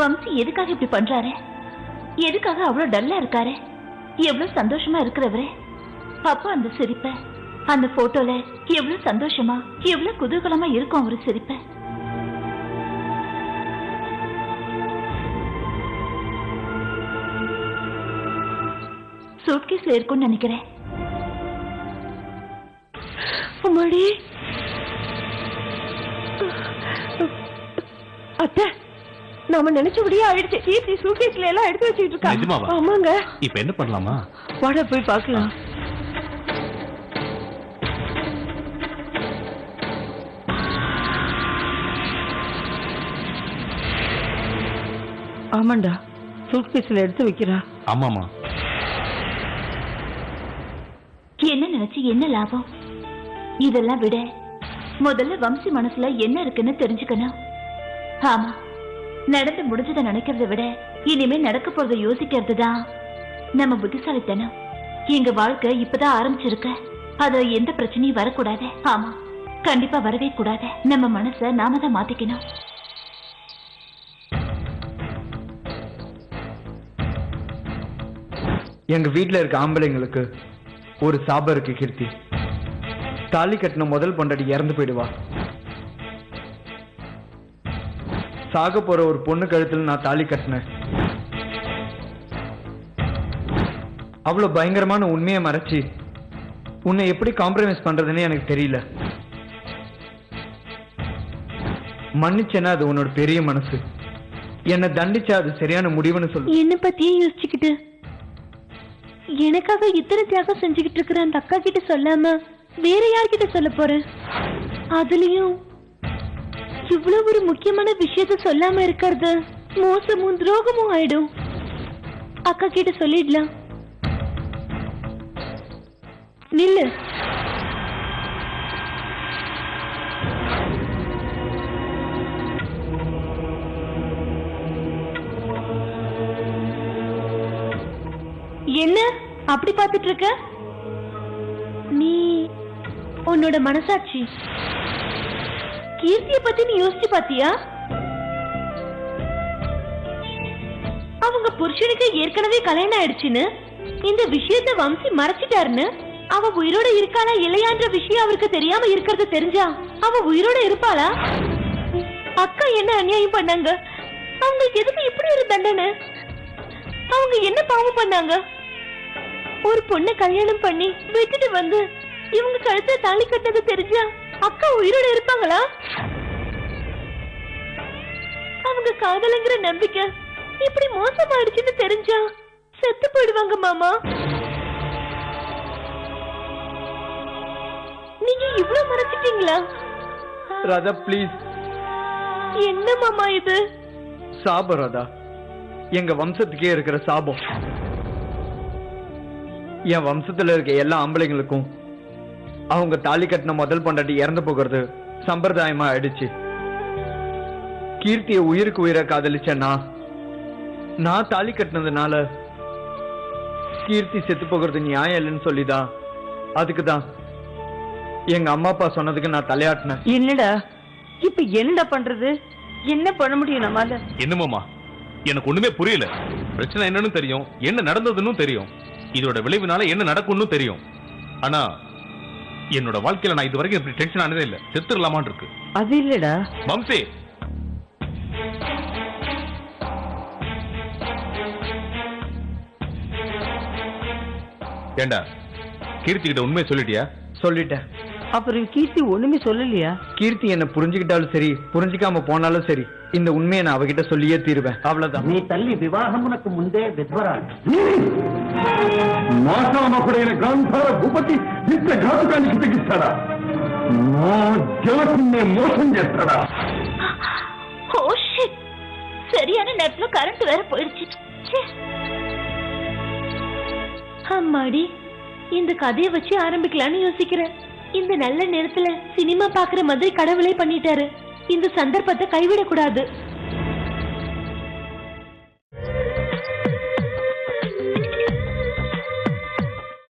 வம்சி எதுக்காக இப்படி பண்றாரு? எதுக்காக அவ்வளவு டல்லா இருக்காரு? எவ்வளவு சந்தோஷமா இருக்கிறவரு. அப்ப அந்த சிரிப்ப, அந்த போட்டோல எவ்வளவு சந்தோஷமா, எவ்வளவு குதூகலமா இருக்கும் அவரு சிரிப்ப. சூட்கேஸ்ல இருக்கும்னு நினைக்கிறேன். அம்மாடி அத்தை, நாம நினைச்சபடியே ஆயிடுச்சு. கீர்த்தி சூட்கேஸ்ல எல்லாம் எடுத்து வச்சுட்டு இருக்கா. ஆமாங்க. இப்ப என்ன பண்ணலாமா? வாடா போய் பார்க்கலாம். ஆமாண்டா, சூட்கேஸ்ல எடுத்து வைக்கிறா. ஆமாமா. என்ன நினைச்சு என்ன லாபம்? இதெல்லாம் விட முதல்ல வம்சி மனசுல என்ன இருக்குன்னு தெரிஞ்சுக்கணும். ஆமா, நடந்து முடிஞ்சதை நினைக்கிறத விட இனிமே நடக்க போறதை யோசிக்கிறது தான் நம்ம புத்திசாலித்தனம். எங்க வாழ்க்கை இப்பதான் ஆரம்பிச்சிருக்க. அது எந்த பிரச்சனையும் வரக்கூடாது. ஆமா, கண்டிப்பா வரவே கூடாது. நம்ம மனசை நாம தான் மாத்திக்கணும். எங்க வீட்டுல இருக்க ஆம்பளைங்களுக்கு ஒரு சாபம் இருக்கு கீர்த்தி. தாலி கட்டின முதல் பொண்டாட்டி இறந்து போயிடுவா. சாக போற ஒரு பொண்ணு கழுத்துல நான் தாலி கட்டினேன். அவ்வளவு பயங்கரமான உண்மையை மறைச்சு உன்னை எப்படி காம்ப்ரமைஸ் பண்றதுன்னு எனக்கு தெரியல. மன்னிச்சேன்னா அது உன்னோட பெரிய மனசு. என்ன தண்டிச்சா அது சரியான முடிவுன்னு சொல்லு. என்ன பத்தியே யோசிச்சுக்கிட்டு எனக்காக இத்தனை தியாகம் செஞ்சுக்கிட்டு இருக்கிற அந்த அக்கா கிட்ட சொல்லாம வேற யார்கிட்ட சொல்ல போறேன்? அதுலயும் இவ்வளவு ஒரு முக்கியமான விஷயத்த சொல்லாம இருக்கிறது மோசமும் துரோகமும் ஆயிடும். அக்கா கிட்ட சொல்லிடலாம். நில்லு. என்ன அப்படி பார்த்துட்டு இருக்க? நீ உன்னோட மனசாட்சி கீர்த்திய பத்தி நீ யோசிச்சு பாத்தியா? அவங்க புருஷனுக்கு ஏற்கனவே கல்யாணம் ஆயிடுச்சுன்னு, இந்த விஷயத்த வம்சி மறைச்சிட்டாருன்னு, அவ உயிரோட இருக்காளா இல்லையான்ற விஷயம் அவருக்கு தெரியாம இருக்கிறது தெரிஞ்சா அவ உயிரோட இருப்பாளா? அக்கா என்ன அநியாயம் பண்ணாங்க? அவங்களுக்கு எதுக்கு இப்படி ஒரு தண்டனை? அவங்க என்ன பாவம் பண்ணாங்க? ஒரு பொண்ணை கல்யாணம் பண்ணி விட்டுட்டு வந்து இவங்க கழுத்துல தாலி கட்டது தெரிஞ்சா அக்கா உயிரோட இருப்பாங்களா? அவங்க காதலுங்கிற நம்பிக்கை இப்படி மோசமாயிடுச்சுன்னு தெரிஞ்சா செத்து போயிடுவாங்க மாமா. நீங்க இவ்வளவு மறைச்சிட்டீங்களா? ராதா ப்ளீஸ். என்ன மாமா இது? சாபம் ராதா, எங்க வம்சத்துக்கே இருக்கிற சாபம். என் வம்சத்துல இருக்க எல்லா ஆம்பளைங்களுக்கும் அவங்க தாலி கட்டின முதல் பொண்டாட்டி இறந்து போகிறது சம்பிரதாயமா ஆயிடுச்சு. கீர்த்திய உயிருக்கு உயிரை காதலிச்சேன்னா நான் தாலி கட்டினதுனால கீர்த்தி செத்து போகிறது நியாயம் இல்லைன்னு சொல்லிதான் அதுக்குதான் எங்க அம்மா அப்பா சொன்னதுக்கு நான் தலையாட்டினேன். என்னடா இப்ப என்னடா பண்றது? என்ன பண்ண முடியும் நம்மால? என்னமாமா, எனக்கு ஒண்ணுமே புரியல. பிரச்சனை என்னன்னு தெரியும், என்ன நடந்ததுன்னு தெரியும், இதோட விளைவுனால என்ன நடக்கும்னு தெரியும். ஆனா என்னோட வாழ்க்கையில நான் இது வரைக்கும் இப்படி டென்ஷன் ஆனதே இல்ல. செத்துடலாமான்னு இருக்கு. அது இல்லடா வம்சி, ஏண்டா கீர்த்தி கிட்ட உண்மையை சொல்லிட்டியா? சொல்லிட்டேன். அப்புறம் கீர்த்தி ஒண்ணுமே சொல்லலையா? கீர்த்தி என்ன புரிஞ்சுக்கிட்டாலும் சரி, புரிஞ்சுக்காம போனாலும் சரி, இந்த உண்மையை நான் அவகிட்ட சொல்லியே தீருவேன். அவ்வளவுதான். నీ తల్లి వివాహమునకు ముందే విధ్వరాలు. మాసామకుడైన గాంధార భూపతి నిత్య ఘాతుకానికి తెగిస్తాడా? నా జలకున్నే మోసం చేస్తాడా? ஓ ஷிட், சரியான நேரத்துல கரண்ட் வேற போயிடுச்சு. அம்மாடி, இந்த கதையை வச்சு ஆரம்பிக்கலாம்னு யோசிக்கிறேன். இந்த நல்ல நேரத்துல சினிமா பாக்குற மாதிரி கடவுளே பண்ணிட்டாரு. இந்த சந்தர்ப்பத்தை கைவிடக்கூடாது.